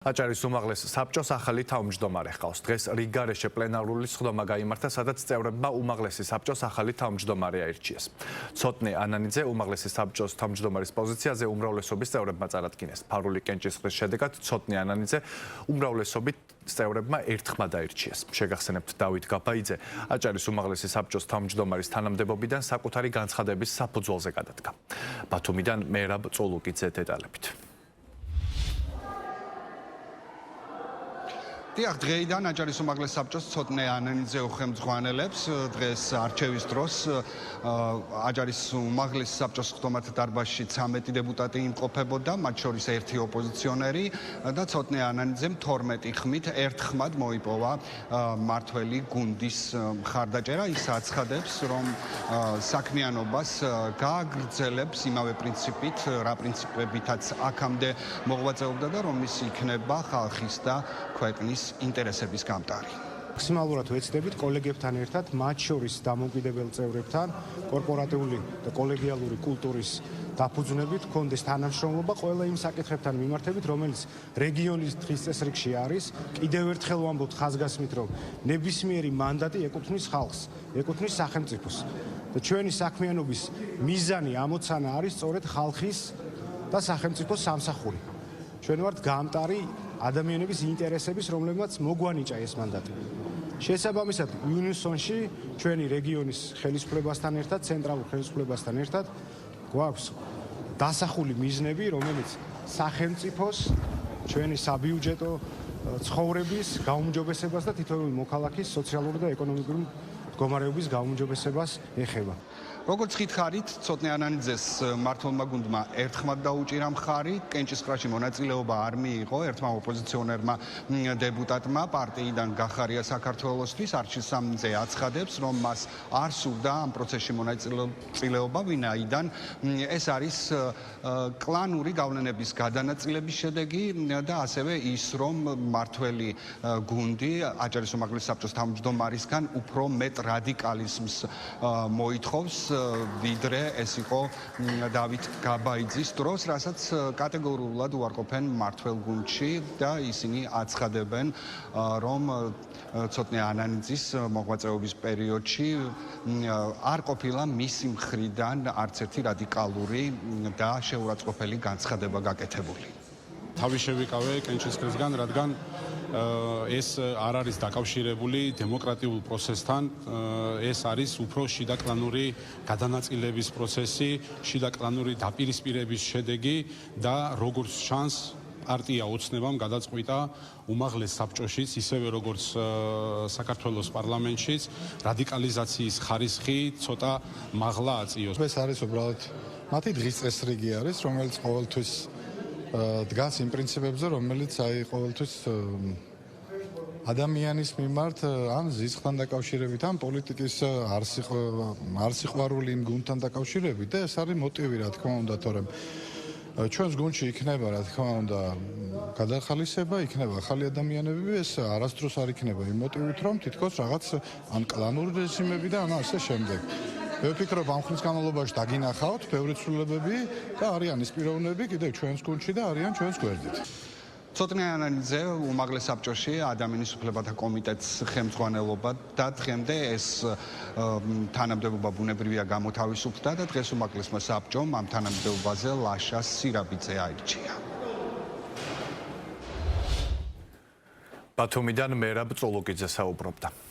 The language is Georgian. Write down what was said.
აჭარის უმაღლეს საბჭოს ახალი თავმჯდომარე ჰყავს. დღეს რიგგარეშე პლენარული სხდომა გაიმართა, სადაც წევრებმა უმაღლესი საბჭოს ახალი თავმჯდომარე აირჩიეს. ცოტნე ანანიძე უმაღლესი საბჭოს თავმჯდომარის პოზიციაზე უმრავლესობის წევრებმა წარადგინეს. ფარული კენჭისყრის შედეგად ცოტნე ანანიძე უმრავლესობით წევრებმა ერთხმად აირჩიეს. შეგახსენებთ, დავით გაფაიძე აჭარის უმაღლესი საბჭოს თავმჯდომარის თანამდებობიდან საკუთარი განცხადების საფუძველზე გადადგა. ბათუმიდან მერაბ წოლუკიძე დეტალებით. დიახ, დღეიდან აჭარის უმაღლეს საბჭოს ცოტნე ანანიძე უხელმძღვანელებს. დღეს არჩევის დროს აჭარის უმაღლეს საბჭოს სხდომათა დარბაზში 13 დეპუტატი იმყოფებოდა, მათ შორის ერთი ოპოზიციონერი და ცოტნე ანანიძემ 12 ხმით ერთხმად მოიპოვა მმართველი გუნდის მხარდაჭერა. ის აცხადებს, რომ საქმიანობას გააგრძელებს იმავე პრინციპით, რა პრინციპებითაც აქამდე მოღვაწეობდა და რომ ის იქნება ხალხის და ქვეყნის ინტერესების გამტარი. მაქსიმალურად ვეცდებით კოლეგებთან ერთად, მათ შორის დამოუკიდებელ წევრებთან, კორპორატიული და კოლეგიალური კულტურის დაფუძნებით გქონდეს თანამშრომლობა ყველა იმ საკითხებთან მიმართებით, რომელიც რეგიონის დღის წესრიგში არის. კიდევ ერთხელ ვამბობთ ხაზგასმით, რომ ნებისმიერი მანდატი ეკუთვნის ხალხს, ეკუთვნის სახელმწიფოს. და ჩვენი საქმიანობის მიზანი, ამოცანა არის სწორედ ხალხის და სახელმწიფოს სამსახური. ჩვენ ვართ გამტარი ადამიანების ინტერესების, რომლებმაც მოგვანიჭა ეს მანდატი. შესაბამისად, იუნისონში ჩვენი რეგიონის ხელისუფლებასთან ერთად, ცენტრალურ ხელისუფლებასთან ერთად გვაქვს დასახული მიზნები, რომელიც სახელმწიფოს, ჩვენი საბიუჯეტო ცხოვრების გაუმჯობესებას და თითოეული მოქალაქის სოციალური და ეკონომიკური მდგომარეობის გაუმჯობესებას ეხება. როგორც ხითხარით, ცოტნე ანანიძეს მმართველმა გუნდმა ერთხმად დაუჭირა მხარი, კენჭისყრაში მონაწილეობა არ მიიღო ერთმა ოპოზიციონერმა დეპუტატმა პარტიიდან გახარია საქართველოსთვის. არჩილსამძე აცხადებს, რომ მას არ სურდა ამ პროცესში მონაწილეობა, ვინაიდან ეს არის კლანური გავლენების გადანაწილების შედეგი და ასევე ის, რომ მმართველი გუნდი აჭარის უმაღლეს საბჭოს თავმჯდომარისგან უფრო მეტ რადიკალიზმს მოითხოვს, ვიდრე ეს იყო დავით გაბაიძის დროს, რასაც კატეგორიულად უარყოფენ მმართველ გუნდში და ისინი აცხადებენ, რომ ცოტნე ანანიძის მოღვაწეობის პერიოდში არ ყოფილა მისი მხრიდან არც ერთი რადიკალური და შეურაცხყოფელი განცხადება გაკეთებული. თავი შევიკავე კენჭისყრისგან, რადგან ეს არ არის დაკავშირებული დემოკრატიულ პროცესთან, ეს არის უფრო შიდაკლანური გადანაწილების პროცესი, შიდაკლანური დაპირისპირების შედეგი და როგორც ჩანს, პარტია ოცნებამ გადაწყვიტა უმაღლეს საბჭოშიც, ისევე როგორც საქართველოს პარლამენტშიც, რადიკალიზაციის ხარისხი ცოტა მაღლა აწიოს. ეს არის უბრალოდ მათი დღის წესრიგი არის, რომელიც ყოველთვის დგას იმ პრინციპებზე, რომელიც ყოველთვის ადამიანის მიმართ ან ზისხთან დაკავშირებით, ან პოლიტიკის არსიყვარული იმ გუნდთან დაკავშირებით და ეს არის მოტივი, რა თქმა უნდა, თორემ ჩვენს გუნდში იქნება, რა თქმა უნდა, გადახალისება, იქნება ახალი ადამიანები, ეს არასდროს არ იქნება იმ მოტივით, რომ თითქოს რაღაც ან კლანური რეჟიმები და ან ასე შემდეგ. მე ვფიქრობ, ამ ხნის განმავლობაში დაგინახავთ ბევრი ცვლილებები და არიან ის პიროვნები კიდევ ჩვენს გუნდში და არიან ჩვენს გვერდით. ცოტნე ანანიძე უმაღლეს საბჭოში ადამიანის უფლებათა კომიტეტს ხელმძღვანელობა და დღემდე ეს თანამდებობა ბუნებრივია გამოთავისუფლდა და დღეს უმაღლესმა საბჭომ ამ თანამდებობაზე ლაშა სირაბიძე აირჩია. ბათუმიდან მერაბ წოლუკიძე საუბრობდა.